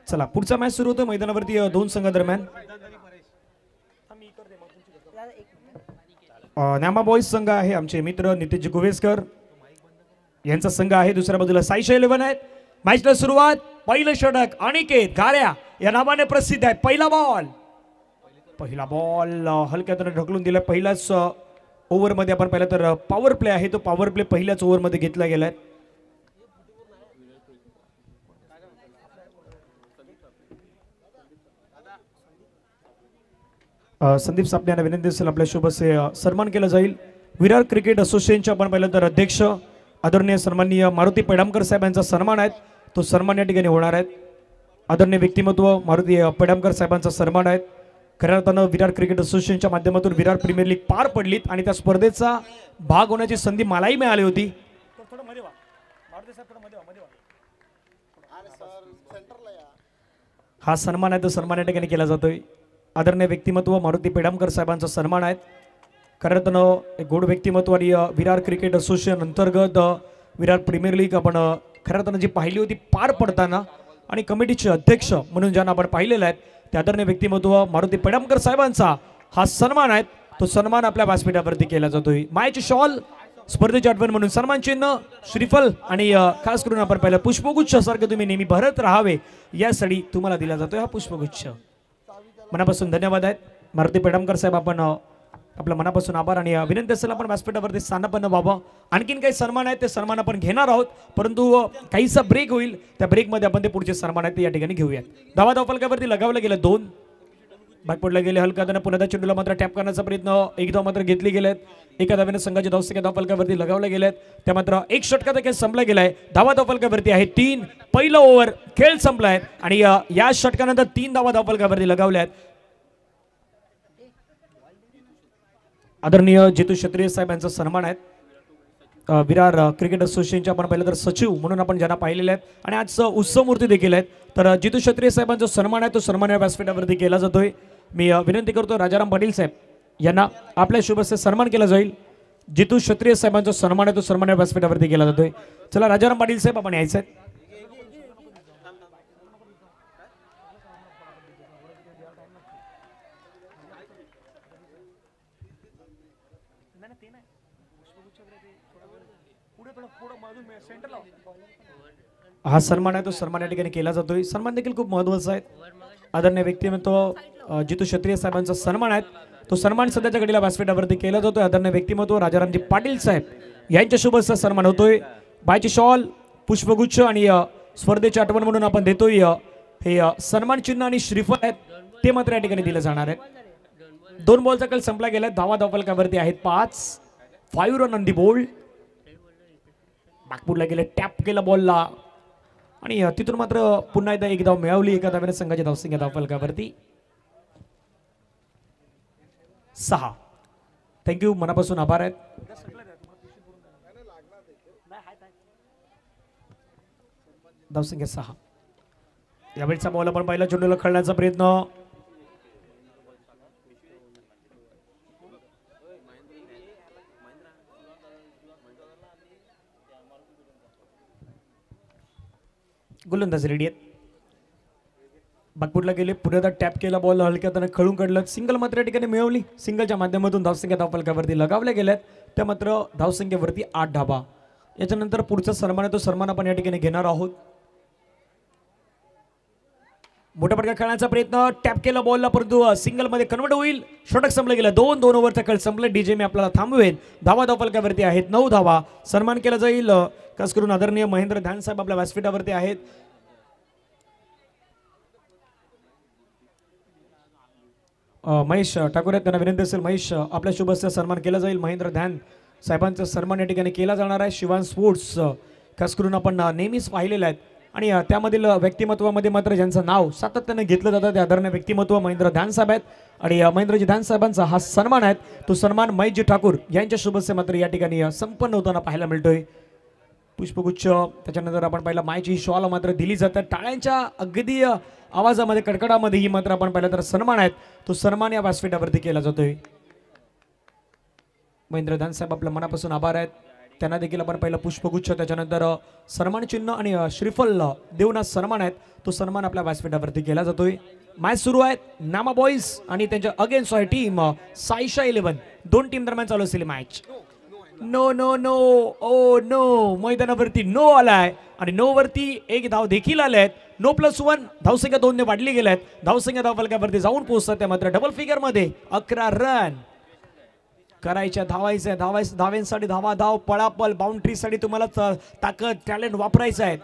चला पुढचा मॅच सुरू होतो मैदानावरती दोन संघादरम्यान न्यामा बॉईज संघ आहे आमचे मित्र नितेश गुवेसकर यांचा संघ आहे, दुसऱ्या बाजूला साईशा 11 आहेत. मॅचला सुरुवात, पहिलं षटक अनिकेत गाऱ्या या नावाने प्रसिद्ध आहे. पहिला बॉल हलक्यातून ढकलून दिला. पहिल्याच ओव्हरमध्ये आपण पाहिलं तर पॉवर प्ले आहे, तो पॉवर प्ले पहिल्याच ओव्हरमध्ये घेतला गेलाय. संदीप सापणे यांना विनंती असेल आपल्या शुभसे सन्मान केला जाईल. विरार क्रिकेट असोसिएशनचे आपण पाहिलं तर अध्यक्ष आदरणीय सन्माननीय मारुती पेडामकर साहेब यांचा सन्मान आहे, तो सन्मान या ठिकाणी होणार आहे. आदरणीय व्यक्तिमत्व मारुती पेडामकर साहेबांचा सन्मान आहे. खऱ्या अर्थानं विरार क्रिकेट असोसिएशनच्या माध्यमातून विरार प्रीमियर लीग पार पडलीत आणि त्या स्पर्धेचा भाग होण्याची संधी मलाही मिळाली होती. हा सन्मान आहे तो सन्मान या ठिकाणी केला जातोय. आदरणीय व्यक्तिमत्व मारुती पेडामकर साहेबांचा सन्मान आहे. खऱ्या अर्थानं गोड व्यक्तिमत्व आणि विरार क्रिकेट असोसिएशन अंतर्गत विरार प्रीमियर लीग आपण खऱ्या अर्थानं जी पाहिली होती पार पडताना आणि कमिटीचे अध्यक्ष म्हणून ज्यांना आपण पाहिलेलं आहे त्या आदरणीय व्यक्तिमत्व मारुती पेडामकर साहेबांचा हा सन्मान आहे, तो सन्मान आपल्या व्यासपीठावरती केला जातोय. मायची शॉल, स्पर्धेची आठवण म्हणून सन्मान चिन्ह, श्रीफल आणि खास करून आपण पाहिलं पुष्पगुच्छ सारखे तुम्ही नेहमी भरत राहावे यासाठी तुम्हाला दिला जातोय हा पुष्पगुच्छ. मनापासून धन्यवाद आहेत मारुती पेडामकर साहेब. आपण आपल्या मनापासून आभार आणि विनंती असेल आपण व्यासपीठावरती स्थानापन्न व्हावं. आणखीन काही सन्मान आहेत ते सन्मान आपण घेणार आहोत, परंतु काहीसा ब्रेक होईल, त्या ब्रेकमध्ये आपण ते पुढचे सन्मान आहेत ते या ठिकाणी घेऊयात. धावा धावफलकावरती लगावलं गेलं 2, बॅकपडला गेले हलका त्यानं पुन्हा चेंडूला मात्र टॅप करण्याचा प्रयत्न एक धाव मात्र घेतली गेलेत. एका धावेने संघाची धावसंख्या धावफलकावरती लगावल्या गेल्यात, त्या मात्र एक षटकाचा खेळ संपला गेलाय. धावा धावफलकावरती आहे 3, पहिलं ओव्हर खेळ संपलाय आणि या षटकानंतर 3 धावा धावफलकावरती लगावल्यात. आदरणीय जितू क्षत्रिय साहेब यांचा सन्मान आहे. विरार क्रिकेट असोसिएशनचे आपण पाहिलं तर सचिव म्हणून आपण ज्यांना पाहिलेले आहेत आणि आज उत्सव मूर्ती देखील आहेत, तर जितू क्षत्रिय साहेबांचा सन्मान आहे तो सन्मान या व्यासपीठावरती केला जातोय. मी विनंती करतो राजाराम पाटील साहेब यांना आपल्या शुभेच्छा सन्मान केला जाईल. जितू क्षत्रिय साहेबांचा सन्मान आहे तो सन्मान या व्यासपीठावरती केला जातोय. चला राजाराम पाटील साहेब आपण यायचं आहे. हा सन्मान आहे तो सन्मान या ठिकाणी केला जातोय. सन्मान देखील खूप महत्त्वाचा आहे. आदरणीय व्यक्तिमत्व जितू क्षत्रिय साहेबांचा सन्मान आहे तो सन्मान सध्याच्या घडीला व्यासपीठावरती केला जातोय. आदरणीय व्यक्तिमत्व राजारामजी पाटील साहेब यांच्या शुभेच्छा सन्मान होतोय. बायची शॉल, पुष्पगुच्छ आणि स्पर्धेची आठवण म्हणून आपण देतोय हे सन्मान चिन्ह आणि श्रीफल आहेत ते मात्र या ठिकाणी दिले जाणार आहेत. 2 बॉलचा काल संपला गेला. धावा धावफलकावरती आहेत 5 रन ऑन दी बोल्ड. बॅकफुटला गेले, टॅप केला बॉलला आणि तिथून मात्र पुन्हा एकदा एक धाव मिळवली. एका धावेने संघाच्या धावसंख्या धावफलकावरती 6. थँक्यू, मनापासून आभार आहेत. धावसंख्या 6. यावेळीचा बॉल आपण पाहिला, चेंडूला खेळण्याचा प्रयत्न गोलंदाज रेडी आहेत. बागपुटला गेले, पुढे टॅप केला बॉल हलक्या त्याने खळून काढलं. सिंगल मात्र या ठिकाणी मिळवली. सिंगलच्या माध्यमातून धावसंख्या धावफलकावरती लगावल्या गेल्यात, त्या मात्र धावसंख्येवरती 8 धावा. याच्यानंतर पुढचा सन्मान आहे तो सन्मान आपण या ठिकाणी घेणार आहोत. मोठ्या पटका खेळण्याचा प्रयत्न, टॅप केला बॉलला परंतु सिंगल मध्ये कन्वर्ट होईल. षटक संपलं गेलं. 2 ओव्हरचा खेळ संपला. डीजे मी आपल्याला थांबवेन. धावा धावफलकावरती आहेत 9 धावा. सन्मान केला जाईल खास करून आदरणीय महेंद्र ध्यान साहेब आपल्या व्यासपीठावरती आहेत. महेश ठाकूर आहेत, त्यांना विनंती असेल महेश आपल्या शुभेच्छा सन्मान केला जाईल. महेंद्र ध्यान साहेबांचा सन्मान या ठिकाणी केला जाणार आहे. शिवान स्पोर्ट्स खास करून आपण नेहमीच पाहिलेलं आहे आणि त्यामधील व्यक्तिमत्वामध्ये मात्र ज्यांचं नाव सातत्याने घेतलं जातं ते आदरणीय व्यक्तिमत्व महेंद्र ध्यान साहेब आहेत आणि महेंद्रजी ध्यान साहेबांचा हा सन्मान आहे तो सन्मान महेशजी ठाकूर यांच्या शुभेच्छा मात्र या ठिकाणी संपन्न होताना पाहायला मिळतोय. पुष्पगुच्छ, त्याच्यानंतर आपण पाहिलं मायची शॉल मात्र दिली जातात. टाळ्यांच्या अगदी आवाजामध्ये कडकडामध्ये ही मात्र आपण पाहिलं तर सन्मान आहेत तो सन्मान या व्यासपीठावरती केला जातोय. महेंद्र ध्यान साहेब आपल्या मनापासून आभार आहेत. त्यांना देखील आपण पहिला पुष्पगुच्छ त्याच्यानंतर सन्मान चिन्ह आणि श्रीफल देऊन आज सन्मान आहेत तो सन्मान आपल्या व्यासपीठावरती केला जातोय। मॅच सुरू आहे नामा बॉईज आणि त्यांच्या अगेन्स्ट आहे टीम साईशा 11 दोन टीम दरम्यान चालू असलेली match. No no no oh no मैदानावरती नो आलाय आणि नो वरती एक धाव देखील आले आहेत। नो +1 धावसंख्या 2 ने वाढली गेल्या आहेत। धावसंख्या धावफलकावरती जाऊन पोहोचतात त्या मात्र डबल फिगर मध्ये 11 रन करायच्या धावायचं धावांसाठी धावा धाव पळापळ बाउंड्रीसाठी तुम्हाला ताकद टॅलेंट वापरायचं आहे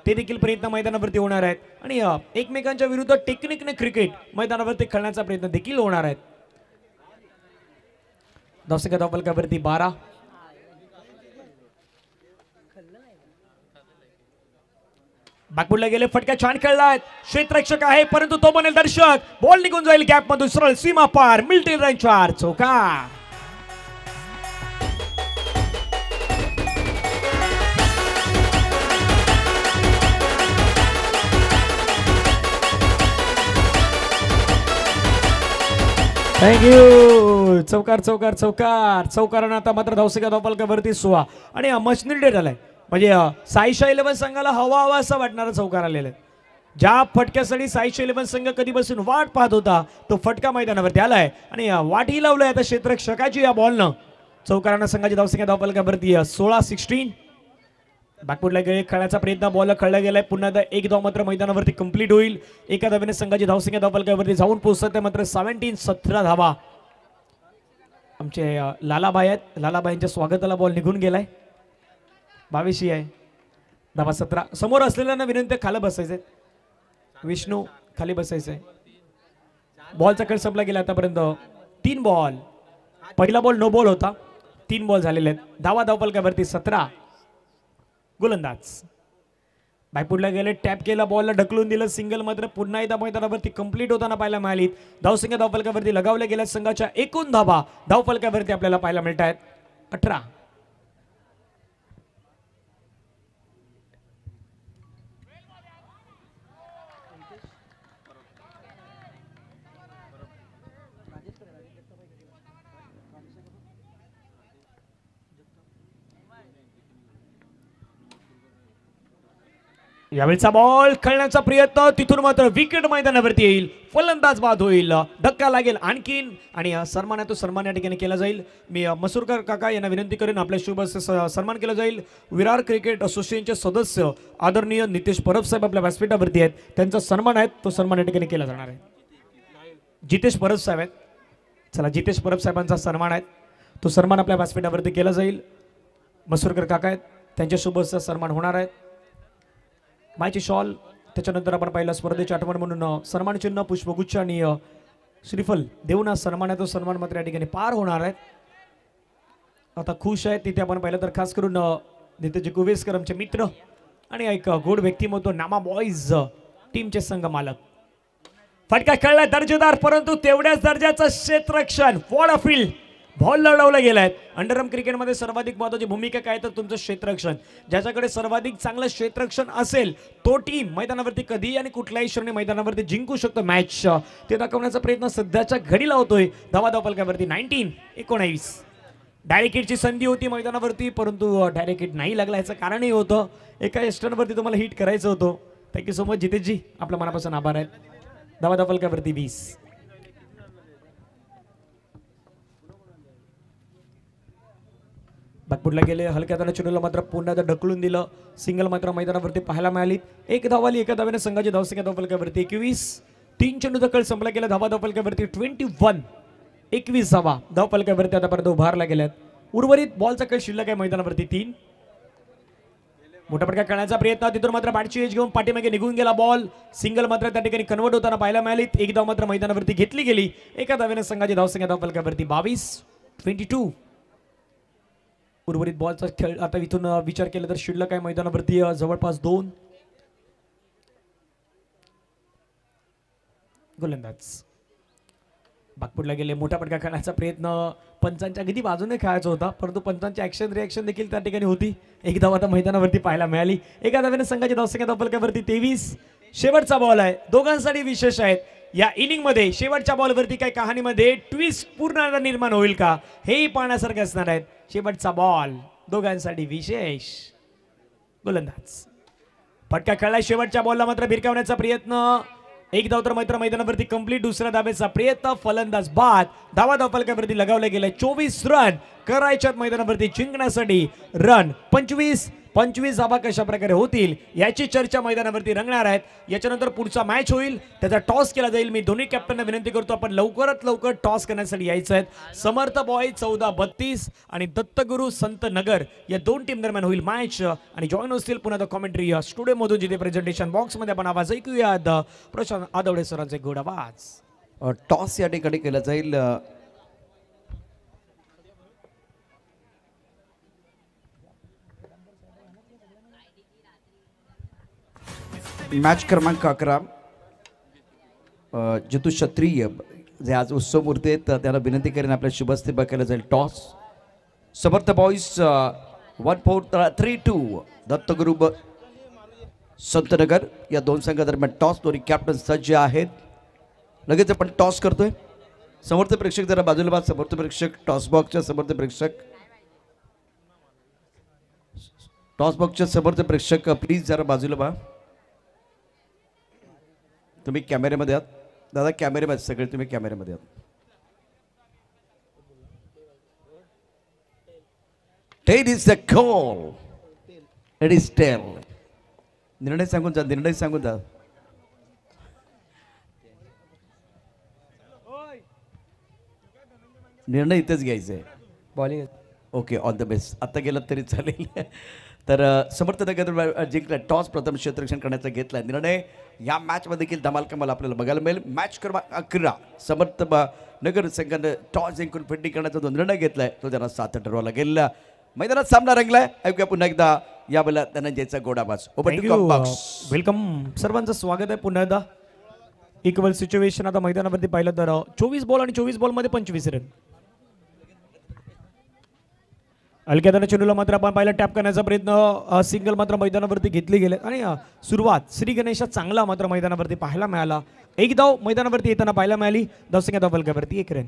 ते देखील प्रयत्न मैदानावरती होणार आहेत आणि एकमेकांच्या विरुद्ध टेक्निकने क्रिकेट मैदानावरती खेळण्याचा प्रयत्न देखील होणार आहेत। धावसंख्या धावफलकावरती 12 बॅकफुटला गेले फटका छान खेळलाय क्षेत्ररक्षक आहे परंतु तो बनेल दर्शक बॉल निघून जाईल गॅप मधून सरळ सीमा पार मिल्टन रनचार चौकार। थँक्यू चौकार चौकार चौकार चौकारानं आता मात्र धावसंख्या धावफलकावरती 16 आणि मशनीर डेट आलाय म्हणजे साईशा 11 संघाला हवा हवा असं वाटणारा चौकार आलेला आहे। ज्या फटक्यासाठी साईशा 11 संघ कधीपासून वाट पाहत होता तो फटका मैदानावरती आलाय आणि वाटही लावलंय आता क्षेत्ररक्षकाची या बॉलनं चौकारानं संघाची धावसंख्या धावफलकावरती 16-16 बॅकफुटला गेले खेळण्याचा प्रयत्न बॉल खेळला गेलाय पुन्हा एकदा एक धाव मात्र मैदानावरती कंप्लीट होईल एका धावेने संघाची धावसंख्या धावफलकावरती जाऊन पोहोचतात मात्र 17 धावा आमचे लालाबाई आहेत लालाबाईंच्या स्वागताला बॉल निघून गेलाय 22 आहे धावा 17 समोर असलेल्यांना विनंती खाली बसायचे विष्णू खाली बसायचंय बॉलचा खेळ संपला गेला आतापर्यंत 3 बॉल पहिला बॉल नो बॉल होता 3 बॉल झालेले आहेत धावा धावफलकावरती 17 गोलंदाज बॅकफुटला गेले टॅप केला बॉलला ढकलून दिलं सिंगल मात्र पुन्हा एकदा मैदानावरती कंप्लीट होताना पाहायला मिळाली धावसंख्या धावफलकावरती लगावल्या गेल्या संघाच्या एकूण धावा धावफलकावरती आपल्याला पाहायला मिळत आहेत 18 यावेळचा बॉल खेळण्याचा प्रयत्न तिथून मात्र विकेट मैदानावरती येईल फलंदाज बाद होईल धक्का लागेल आणखीन आणि सन्मान आहे तो सन्मान या ठिकाणी केला जाईल। मी मसूरकर काका यांना विनंती करेन आपल्या शुभ सन्मान केला जाईल। विरार क्रिकेट असोसिएशनचे सदस्य आदरणीय नितेश परब साहेब आपल्या व्यासपीठावरती आहेत त्यांचा सन्मान आहे तो सन्मान या ठिकाणी केला जाणार आहे। जितेश परब साहेब आहेत चला जितेश परब साहेबांचा सन्मान आहे तो सन्मान आपल्या व्यासपीठावरती केला जाईल। मसूरकर काका आहेत त्यांच्या शुभ सन्मान होणार आहे। मायची शॉल त्याच्यानंतर आपण पाहिला स्पर्धेची आठवण म्हणून सन्मान चिन्ह पुष्पगुच्छ आणि श्रीफल देऊन सन्मान आहे तो सन्मान मात्र या ठिकाणी पार होणार आहे। आता खुश आहेत तिथे आपण पाहिलं तर खास करून नितेश कुवेसकर आमचे मित्र आणि एक गोड व्यक्तिमत्व नामा बॉईज टीमचे संघ मालक फटका खेळला दर्जेदार परंतु तेवढ्याच दर्जाचं क्षेत्ररक्षण फॉर फील्ड बॉल लढवला गेलाय। अंडरआर्म क्रिकेटमध्ये सर्वाधिक महत्त्वाची भूमिका काय तर तुमचं क्षेत्ररक्षण ज्याच्याकडे सर्वाधिक चांगलं क्षेत्ररक्षण असेल तो टीम मैदानावरती कधी आणि कुठल्याही क्षणी मैदानावरती जिंकू शकतो मॅच ते दाखवण्याचा प्रयत्न सध्याच्या घडीला होतोय। धावा धावफलकावरती 19-19 डायरेक्ट हिटची संधी होती मैदानावरती परंतु डायरेक्ट हिट नाही लागला याचं कारणही होतं एका स्टंपवरती तुम्हाला हिट करायचं होतं। थँक्यू सो मच जितेशजी आपल्या मनापासून आभार आहेत। धावा धावफलकावरती 20 बॅकफुटला गेले हलक्या हाताने चेंडूला मात्र पुन्हा ढकलून दिलं सिंगल मात्र मैदानावरती पाहायला मिळाली एक धाव आली एका धावेने संघाची धावसंख्या धावफलकावरती 21 3 चेंडूचा खेळ संपला गेला धावा धावफलकावरती 21 धावा धावफलकावरती आतापर्यंत उभारला गेल्यात उर्वरित बॉलचा खेळ शिल्लक आहे मैदानावरती 3 मोठा फटका खेळण्याचा प्रयत्न तिथून मात्र बॅटची एज घेऊन पाठीमागे निघून गेला बॉल सिंगल मात्र त्या ठिकाणी कन्वर्ट होताना पाहायला मिळाली एक धाव मात्र मैदानावरती घेतली गेली एका धावेने संघाची धावसंख्या धावफलकावरती 22-22 उर्वरित बॉलचा खेळ आता इथून विचार केला तर शिल्लक आहे मैदानावरती जवळपास 2 गोलंदाज बॅकफुटला गेले मोठा फटका खेळण्याचा प्रयत्न पंचांच्या अगदी बाजूने खेळायचा होता परंतु पंचांची ऍक्शन रिएक्शन देखील त्या ठिकाणी होती एक धाव आता मैदानावरती पाहायला मिळाली एका धावेने संघाची धावसंख्या धावफलकावरती 23 शेवटचा बॉल आहे दोघांसाठी विशेष आहेत या इनिंग मध्ये शेवटच्या बॉलवरती काय कहाणीमध्ये ट्विस्ट पूर्ण निर्माण होईल का हेही पाहण्यासारखे असणार आहेत। शेवटचा बॉल दोघांसाठी विशेष गोलंदाज. फटका खेळला शेवटच्या बॉलला मात्र भिरकावण्याचा प्रयत्न. एक धाव तर मात्र मैदानावरती कंप्लीट. दुसऱ्या धावेचा प्रयत्न. फलंदाज बाद. धावा धावफलकावरती लगावले गेले. 24 रन करायच्यात मैदानावरती जिंकण्यासाठी. रन 25 धावा कशा प्रकारे होतील याची चर्चा मैदानावरती रंगणार आहेत. याच्यानंतर पुढचा मॅच होईल, त्याचा टॉस केला जाईल. मी दोन्ही कॅप्टनना विनंती करतो आपण लवकरात लवकर टॉस करण्यासाठी यायचं आहे. समर्थ बॉय 14-32 आणि दत्तगुरु संत नगर या दोन टीम दरम्यान होईल मॅच. आणि जॉईन असतील पुन्हा द कॉमेंट्री स्टुडिओ मधून, जिथे प्रेझेंटेशन बॉक्स मध्ये आपण आवाज ऐकूया प्रशांत आदवडे सरांचे गोड आवाज. टॉस या ठिकाणी केला जाईल. मॅच क्रमांक 11 जितू क्षत्रिय जे आज उत्सव मूर्ती आहेत त्याला विनंती करेन आपल्या शुभस्ते बघायला जाईल टॉस. समर्थ बॉईज 1-4-3-2 दत्तगुरु संतनगर या दोन संघादरम्यान टॉस. दोन्ही कॅप्टन सज्ज आहेत. लगेच आपण टॉस करतोय. समर्थ प्रेक्षक जरा बाजूला बा. समर्थ प्रेक्षक टॉस बॉक्सच्या समर्थ प्रेक्षक टॉस बॉक्सच्या समर्थ प्रेक्षक प्लीज जरा बाजूला बा. तुम्ही कॅमेऱ्यामध्ये आहात दादा. कॅमेऱ्यामध्ये सगळे तुम्ही कॅमेऱ्यामध्ये आहात. Tail is the call. It is tail. निर्णय सांगून जा. निर्णय सांगून जा. निर्णय इथेच घ्यायचा आहे. Bowling okay. All the best. आता गेलात तरी चालेल. तर समर्थ नगर जिंकला. टॉस प्रथम क्षेत्ररक्षण करण्याचा घेतला निर्णय. या मॅचमध्ये देखील धमाल कमाल आपल्याला बघायला मिळेल. मॅच क्रमांक 11 समर्थ नगर संघानं टॉस जिंकून फिल्डिंग करण्याचा जो निर्णय घेतलाय तो जरा 7 ठरवला गेला. मैदानात सामना रंगलाय. ऐकूया पुन्हा एकदा यावेळेला धनंजयचा गोड आवाज. वेलकम. सर्वांचं स्वागत आहे पुन्हा एकदा. इक्वल सिच्युएशन आता मैदानावरती पाहिलं तर 24 बॉल आणि 24 बॉलमध्ये 25 रन. हलक्यादाने चेंडूला मात्र आपण पाहिलं टॅप करण्याचा प्रयत्न. सिंगल मात्र मैदानावरती घेतली गेले आणि सुरुवात श्री गणेशा चांगला मात्र मैदानावरती पाहायला मिळाला. एक धाव मैदानावरती येताना पाहायला मिळाली. धावसंख्या धावफलकावरती 1 रन.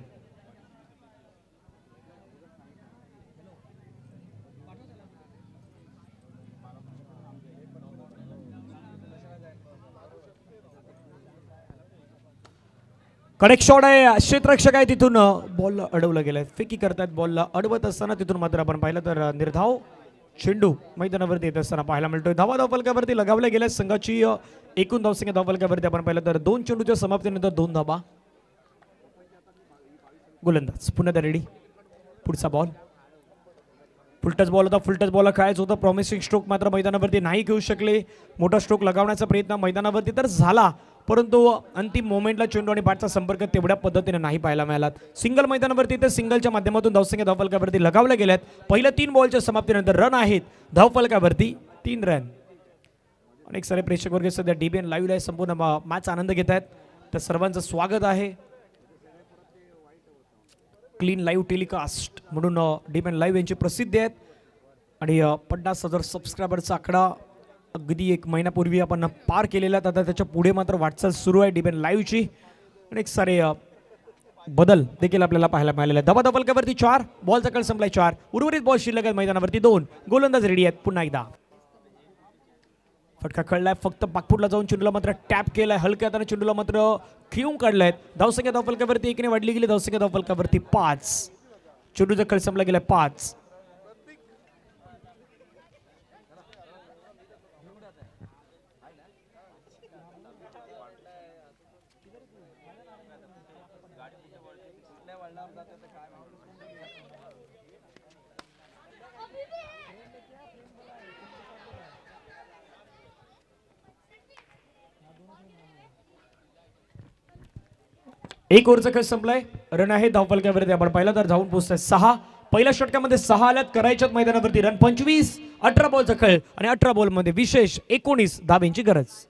कनेक्ट शॉट आहे. क्षेत्ररक्षक आहे तिथून बॉल अडवला गेलाय. फेकी करतायत. बॉलला अडवत असताना तिथून मात्र आपण पाहिलं तर निर्धाव चेंडू मैदानावरती येत असताना पाहायला मिळतोय. धावा धावफलकावरती लगावल्या गेल्या. संघाची एकूण धावसंख्या धावफलकावरती आपण पाहिलं तर 2 चेंडूच्या समाप्तीनंतर 2 धावा. गोलंदाज पुन्हा रेडी. पुढचा बॉल फुलटच बॉल होता. फुलटच बॉल खेळायचं होतं. प्रॉमिसिंग स्ट्रोक मात्र मैदानावरती नाही घेऊ शकले. मोठा स्ट्रोक लगावण्याचा प्रयत्न मैदानावरती तर झाला, परंतु अंतिम मोमेंटला चेंडू आणि बॅटचा संपर्क तेवढ्या पद्धतीने नाही पाहायला मिळाला. सिंगल मैदानावरती तर सिंगलच्या माध्यमातून धावसंख्या धावफलकावरती लगावल्या गेल्यात. पहिल्या 3 बॉलच्या समाप्तीनंतर रन आहेत धावफलकावरती 3 रन. अनेक सारे प्रेक्षक वर्ग सध्या डीबीएन लाईव्ह आहे. संपूर्ण मॅच आनंद घेत आहेत. तर सर्वांचं स्वागत आहे. क्लीन लाईव्ह टेलिकास्ट म्हणून डीबीएन लाईव्ह यांची प्रसिद्धी आहेत. आणि 50,000 सबस्क्रायबरचा आकडा अगदी 1 महिन्यापूर्वी आपण पार केलेला. आता त्याच्या पुढे मात्र वाटचाल सुरू आहे डीबीएन लाईव्हची. अनेक सारे बदल देखील आपल्याला पाहायला मिळालेले आहेत. धावा धावफलकावरती 4. बॉलचा काळ संपलाय 4. उर्वरित बॉल शिल्लक आहेत मैदानावरती 2. गोलंदाज रेडी आहेत पुन्हा एकदा. फटका खेळलाय. फक्त पाकफुटला जाऊन चेंडूला मात्र टॅप केलाय. हलक्या हाताने चेंडूला मात्र खिळून काढलाय. धावसंख्या धावफलकावरती 1 ने वाढली गेली. धावसंख्या धावफलकावरती 5. चेंडूचा खेळ संपला गेलाय 5. एक ओव्हरचा खेळ संपलाय. रन आहे धावफलकावरती आपण पाहिलं तर धावून पोहोचताय 6. पहिल्या षटकामध्ये 6 आल्यात. करायच्यात मैदानावरती रन 25. 18 बॉलचा खेळ आणि 18 बॉलमध्ये विशेष 19 धाब्यांची गरज.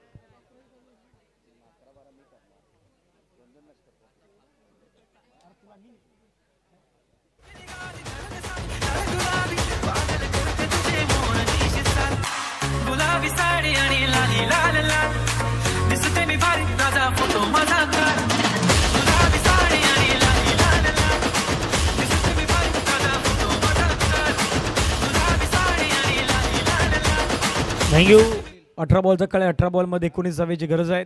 थँक्यू. 18 बॉलचा खेळ आहे. 18 बॉलमध्ये 19 धावेची गरज आहे.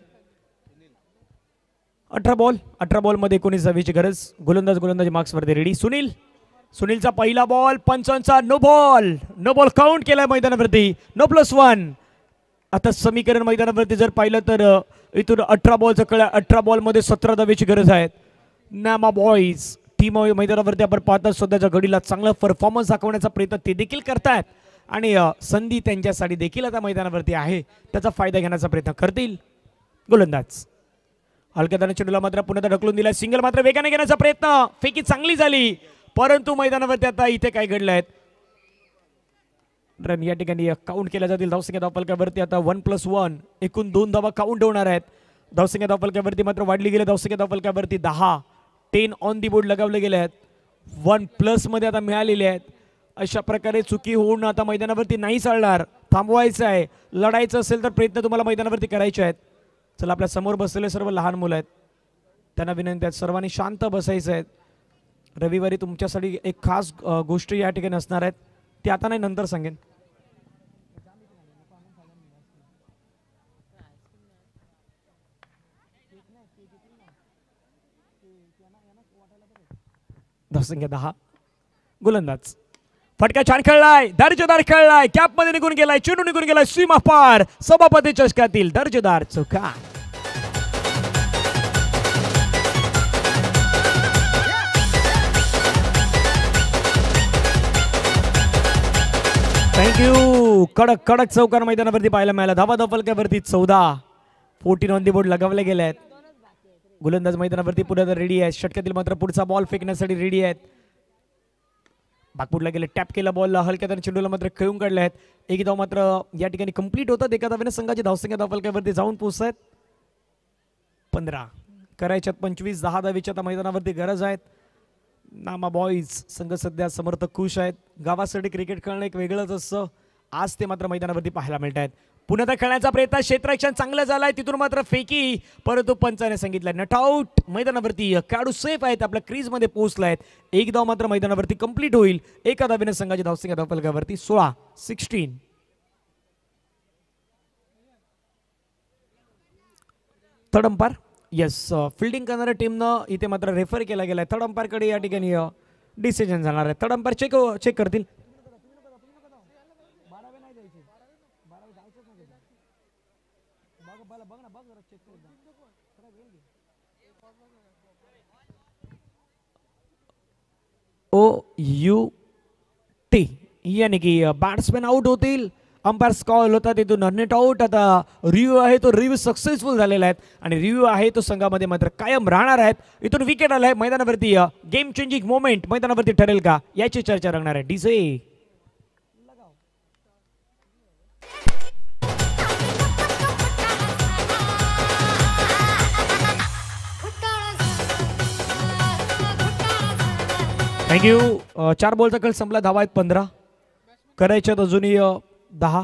18 बॉलमध्ये 19 धावेची गरज. गोलंदाजी मार्क्सवरती रेडी. सुनीलचा पहिला बॉल, पंचांचा नो बॉल काउंट केलाय मैदानावरती. नो +1. आता समीकरण मैदानावरती जर पाहिलं तर इथून 18 बॉलचा खेळ. 18 बॉलमध्ये 17 धावेची गरज आहे. नामा बॉईज टीम मैदानावरती आपण पाहतात स्वतःच्या गडीला चांगला परफॉर्मन्स दाखवण्याचा प्रयत्न ते देखील करतायत आणि संधी त्यांच्यासाठी देखील आता मैदानावरती आहे. त्याचा फायदा घेण्याचा प्रयत्न करतील गोलंदाज. हलक्या चेंडूला मात्र पुन्हा ढकलून दिला. सिंगल मात्र वेगाने घेण्याचा प्रयत्न. फेकी चांगली झाली, परंतु मैदानावरती आता इथे काय घडलंय. रन या ठिकाणी काउंट केल्या जातील. धावसंख्या धावफलकावरती आता 1+1 एकूण 2 धावा काउंट होणार आहेत. धावसंख्या धावफलकावरती मात्र वाढली गेली. धावसंख्या धावफलकावरती 10 ऑन दी बोर्ड लगावले गेले आहेत. 1+ मध्ये आता मिळालेले आहेत. अशा प्रकारे चुकी होऊन आता मैदानावरती नाही चालणार. थांबवायचं आहे. लढायचं असेल तर प्रयत्न तुम्हाला मैदानावरती करायचे आहेत. चला, आपल्या समोर बसलेले सर्व लहान मुलं आहेत, त्यांना विनंती आहे सर्वांनी शांत बसायचं आहे. रविवारी तुमच्यासाठी एक खास गोष्ट या ठिकाणी असणार आहेत, ती आता नाही नंतर सांगेन. धावसंख्या 10. गोलंदाज फटका छान खेळलाय, दर्जेदार खेळलाय, कॅप मध्ये निघून गेलाय, चेंडू निघून गेलाय सीमा पार. सभापती चषकातील दर्जेदार चौका. थँक्यू. कडक चौकार मैदानावरती पाहायला मिळाला. धावा धावफलकावरती 14 ऑन दी बोर्ड लगावले गेले आहेत. गोलंदाज मैदानावरती पुढे रेडी आहे. षटकातील मात्र पुढचा बॉल फेकण्यासाठी रेडी आहेत. बागपुडला गेले, टॅप केला बॉलला, हलक्या चेंडूला मात्र खेळून काढले आहेत. एक धाव मात्र या ठिकाणी कंप्लीट होतात. एका धावेने संघाची धावसंख्या धावफलकावरती जाऊन पोहोचत आहेत 15. करायच्यात 25. 10 धावेच्या आता मैदानावरती गरज आहेत. नामा बॉईज संघ सध्या समर्थक खुश आहेत. गावासाठी क्रिकेट खेळणं एक वेगळंच असतं. आज ते मात्र मैदानावरती पाहायला मिळत आहेत. पुन्हा खेळण्याचा प्रयत्न, क्षेत्ररक्षण चांगलं झालंय, तिथून मात्र फेकी, परंतु पंचाने सांगितलं नट आउट. मैदानावरती खेळाडू सेफ आहेत, आपल्या क्रीज मध्ये पोहोचलायत. एक धाव मात्र मैदानावरती कंप्लीट होईल. एका धावेने संघाची धावसंख्या धावफलकावरती 16. थर्ड अंपायर येस, फिल्डिंग करणाऱ्या टीमनं इथे मात्र रेफर केला गेलाय. थर्ड अंपायर कडे या ठिकाणी डिसिजन जाणार आहे. थर्ड अंपायर चेक करतील. OUT यानी की बॅट्समॅन आउट होतील. अंपायर कॉल होता तिथून नेट आउट. आता रिव्ह्यू आहे तो रिव्ह्यू सक्सेसफुल झालेला आहे आणि रिव्ह्यू आहे तो संघामध्ये मात्र कायम राहणार आहेत. इथून विकेट आलाय मैदानावरती. गेम चेंजिंग मोमेंट मैदानावरती ठरेल का याची चर्चा रंगणार आहे. DJ thank you. 4 बॉलचा खेळ संपला. धावा आहेत 15. करायच्यात अजूनही 10.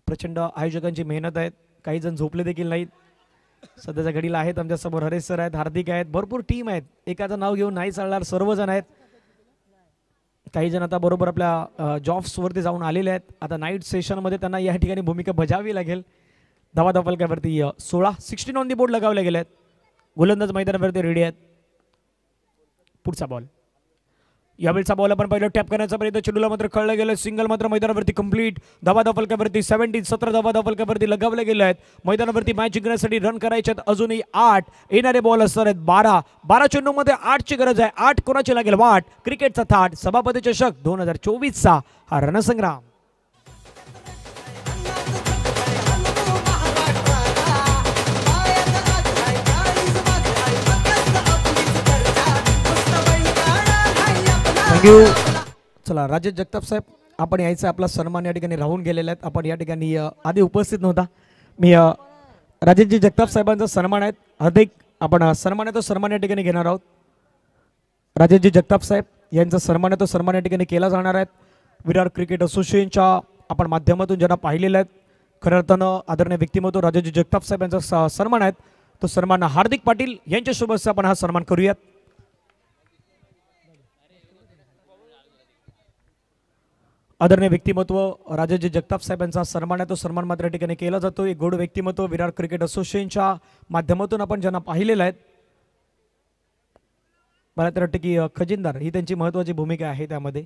प्रचंड आयोजकांची मेहनत आहे. काही जण झोपले देखील नाहीत. सध्याच्या घडीला आहेत आमच्या समोर हरेश सर आहेत, हार्दिक आहेत, भरपूर टीम आहेत. एकाचं नाव घेऊन नाही चालणार, सर्वजण आहेत. काही जण आता बरोबर आपल्या जॉब्सवरती जाऊन आलेले आहेत. आता नाईट सेशनमध्ये त्यांना या ठिकाणी भूमिका बजावावी लागेल. धावा धावफलकावरती 16 ऑन दी बोर्ड लगावले गेले आहेत. गोलंदाज मैदानावरती रेडी आहेत. पुढचा बॉल, यावेळचा बॉल आपण पहिलं टॅप करण्याचा प्रयत्न, चेंडूला मात्र कळलं गेलं. सिंगल मात्र मैदानावरती कंप्लीट. धावा धावफलकावरती 17 धावा धावफलकावरती लगावले गेले आहेत. मैदानावरती मॅच जिंकण्यासाठी रन करायचे अजूनही 8. येणारे बॉल असणार आहेत 12 चेंडूमध्ये 8ची गरज आहे. 8 कोणाची लागेल वाट. क्रिकेटचा थाट, सभापती चषक 2024चा हा रणसंग्राम. चला राजेश जगताप साहेब, आपण यायचं, आपला सन्मान या ठिकाणी राहून गेलेला आहेत. आपण या ठिकाणी आधी उपस्थित नव्हता. मी राजेशजी जगताप साहेबांचा सन्मान आहेत. अधिक आपण सन्मान आहे तो सन्मान या ठिकाणी घेणार आहोत. राजेशजी जगताप साहेब यांचा सन्मान आहे तो सन्मान या ठिकाणी केला जाणार आहे. विरार क्रिकेट असोसिएशनच्या आपण माध्यमातून ज्यांना पाहिलेलं आहेत, खऱ्या अर्थानं आदरणीय व्यक्तिमत्व राजेशजी जगताप साहेब यांचा सन्मान आहेत. तो सन्मान हार्दिक पाटील यांच्या सोबत आपण हा सन्मान करूयात. आदरणीय व्यक्तिमत्व राजाजी जगताप साहेबांचा सन्मान आहे तो सन्मान मात्र या ठिकाणी केला जातो. एक गोड व्यक्तिमत्व विरार क्रिकेट असोसिएशनच्या माध्यमातून आपण ज्यांना पाहिलेलं आहे, मला तर वाटतं की खजिनदार ही त्यांची महत्त्वाची भूमिका आहे त्यामध्ये.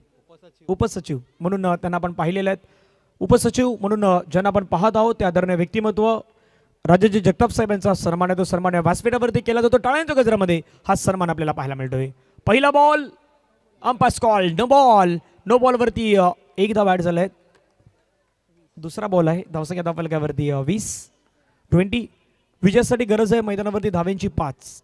उपसचिव म्हणून त्यांना आपण पाहिलेलं आहेत. उपसचिव म्हणून ज्यांना आपण पाहत आहोत ते आदरणीय व्यक्तिमत्व राजाजी जगताप साहेबांचा सन्मान आहे तो सन्मान या व्यासपीठावरती केला जातो. टाळ्यांच्या गजरामध्ये हा सन्मान आपल्याला पाहायला मिळतोय. पहिला ball umpire call no ball. नो बॉलवरती एक धाव ॲड झाला आहे. दुसरा बॉल आहे. धावसंख्या धावफलकावरती 20. विजयासाठी गरज आहे मैदानावरती धावेंची 5.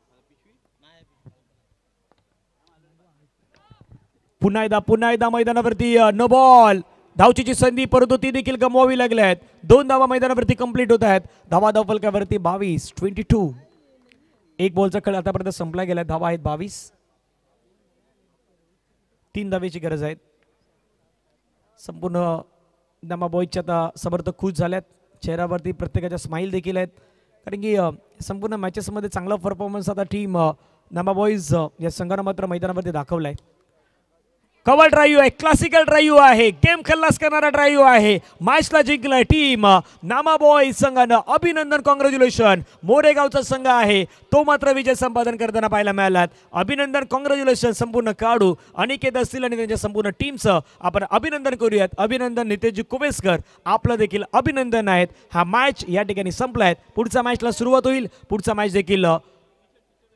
पुन्हा एकदा मैदानावरती नो बॉल. धावचीची संधी परंतु ती देखील गमवावी लागली आहेत. 2 धावा मैदानावरती कंप्लीट होत आहेत. धावा धावफलकावरती 22. एक बॉलचा खेळ आतापर्यंत संपला गेला. धावा आहेत 22. 3 धावेची गरज आहे. संपूर्ण नामा बॉयजच्या आता समर्थक खुश झाल्यात. चेहऱ्यावरती प्रत्येकाच्या स्माईल देखील आहेत, कारण की संपूर्ण मॅचेसमध्ये चांगला परफॉर्मन्स आता टीम नामा बॉयज या संघानं मात्र मैदानावरती दाखवला आहे. कव्हर ड्राईव्ह आहे, क्लासिकल ड्राईव्ह आहे, गेम खल्लास करणारा ड्राईव्ह आहे. मॅचला जिंकलाय टीम नामा बॉयज संघानं. अभिनंदन, कॉंग्रॅच्युलेशन. मोरेगावचा संघ आहे तो मात्र विजय संपादन करताना पाहायला मिळाला. अभिनंदन, कॉंग्रॅच्युलेशन संपूर्ण खेळाडू अनिकेत असतील आणि त्यांच्या संपूर्ण टीमचं आपण अभिनंदन करूयात. अभिनंदन नितेशजी कुबेसकर, आपलं देखील अभिनंदन आहेत. हा मॅच या ठिकाणी संपला आहे. पुढच्या मॅचला सुरुवात होईल. पुढचा मॅच देखील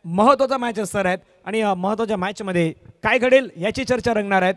महत्त्वाचा मॅच असणार आहेत आणि महत्त्वाच्या मॅचमध्ये काय घडेल याची चर्चा रंगणार आहेत.